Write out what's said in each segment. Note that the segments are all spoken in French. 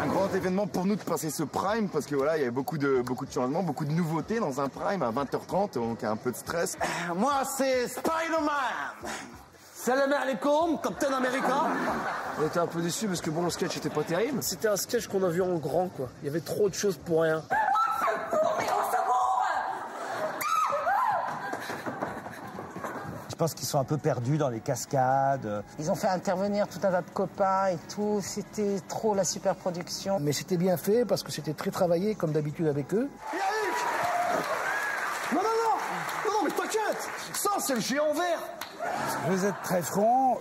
Un grand événement pour nous de passer ce prime parce que voilà, il y avait beaucoup de changements, beaucoup de nouveautés dans un prime à 20h30, donc un peu de stress. Moi, c'est Spider-Man. Salam alaikum, Captain America. On était un peu déçus parce que bon, le sketch était pas terrible. C'était un sketch qu'on a vu en grand, quoi. Il y avait trop de choses pour rien. Je pense qu'ils sont un peu perdus dans les cascades. Ils ont fait intervenir tout un tas de copains et tout. C'était trop la super production. Mais c'était bien fait parce que c'était très travaillé comme d'habitude avec eux. Non, mais t'inquiète. Ça, c'est le géant vert. Je vais être très franc,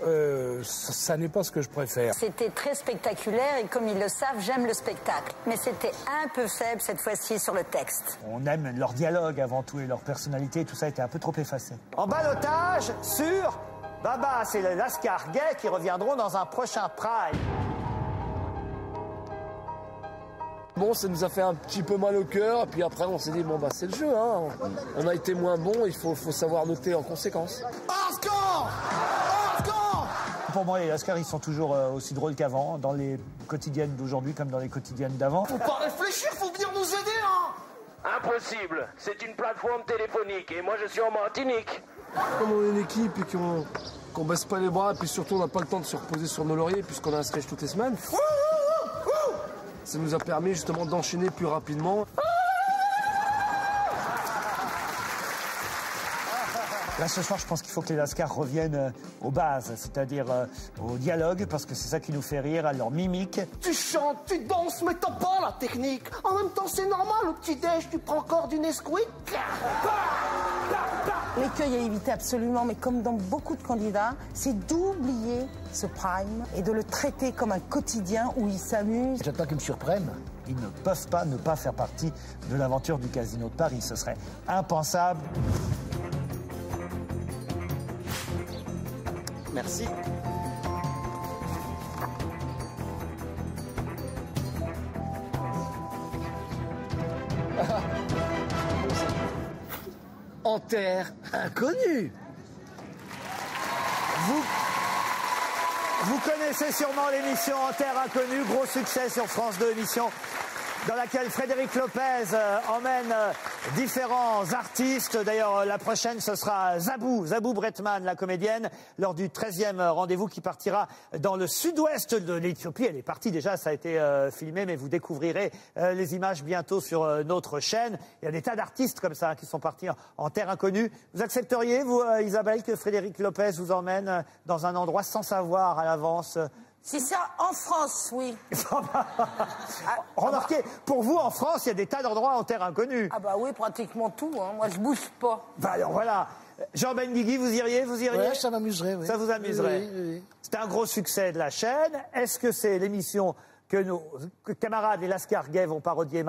ça n'est pas ce que je préfère. C'était très spectaculaire et comme ils le savent, j'aime le spectacle. Mais c'était un peu faible cette fois-ci sur le texte. On aime leur dialogue avant tout et leur personnalité, tout ça était un peu trop effacé. En ballottage sur Baba, c'est les Lascar gays qui reviendront dans un prochain Prime. Bon, ça nous a fait un petit peu mal au cœur, et puis après on s'est dit, bon bah c'est le jeu, hein. On a été moins bon, il faut savoir noter en conséquence. Pour moi, les Lascar, ils sont toujours aussi drôles qu'avant, dans les quotidiennes d'aujourd'hui comme dans les quotidiennes d'avant. Faut pas réfléchir, faut venir nous aider, hein. Impossible, c'est une plateforme téléphonique et moi je suis en Martinique. Comme on est une équipe et qu'on baisse pas les bras, et puis surtout on n'a pas le temps de se reposer sur nos lauriers puisqu'on a un sketch toutes les semaines. Ça nous a permis justement d'enchaîner plus rapidement. Là, ce soir, je pense qu'il faut que les Lascar reviennent aux bases, c'est-à-dire au dialogue, parce que c'est ça qui nous fait rire, à leur mimique. Tu chantes, tu danses, mais t'as pas la technique. En même temps, c'est normal, au petit-déj, tu prends encore du Nesquik. L'écueil à éviter absolument, mais comme dans beaucoup de candidats, c'est d'oublier ce prime et de le traiter comme un quotidien où ils s'amusent. J'attends qu'ils me surprennent. Ils ne peuvent pas ne pas faire partie de l'aventure du Casino de Paris. Ce serait impensable. Merci. En terre inconnue. Vous connaissez sûrement l'émission En Terre Inconnue, gros succès sur France 2, émission dans laquelle Frédéric Lopez emmène différents artistes. D'ailleurs, la prochaine, ce sera Zabou Bretman, la comédienne, lors du 13e rendez-vous qui partira dans le sud-ouest de l'Éthiopie. Elle est partie déjà, ça a été filmé, mais vous découvrirez les images bientôt sur notre chaîne. Il y a des tas d'artistes comme ça qui sont partis en terre inconnue. Vous accepteriez, vous, Isabelle, que Frédéric Lopez vous emmène dans un endroit sans savoir à l'avance? Si ça, en France, oui. Remarquez, pour vous, en France, il y a des tas d'endroits en terre inconnue. Ah bah oui, pratiquement tout, hein. Moi, je bouge pas. Bah alors voilà. Jean Benguigui, vous iriez? Ouais, ça m'amuserait, oui. Ça vous amuserait? Oui. C'est un gros succès de la chaîne. Est-ce que c'est l'émission que nos camarades, les Lascar gays, vont parodier maintenant?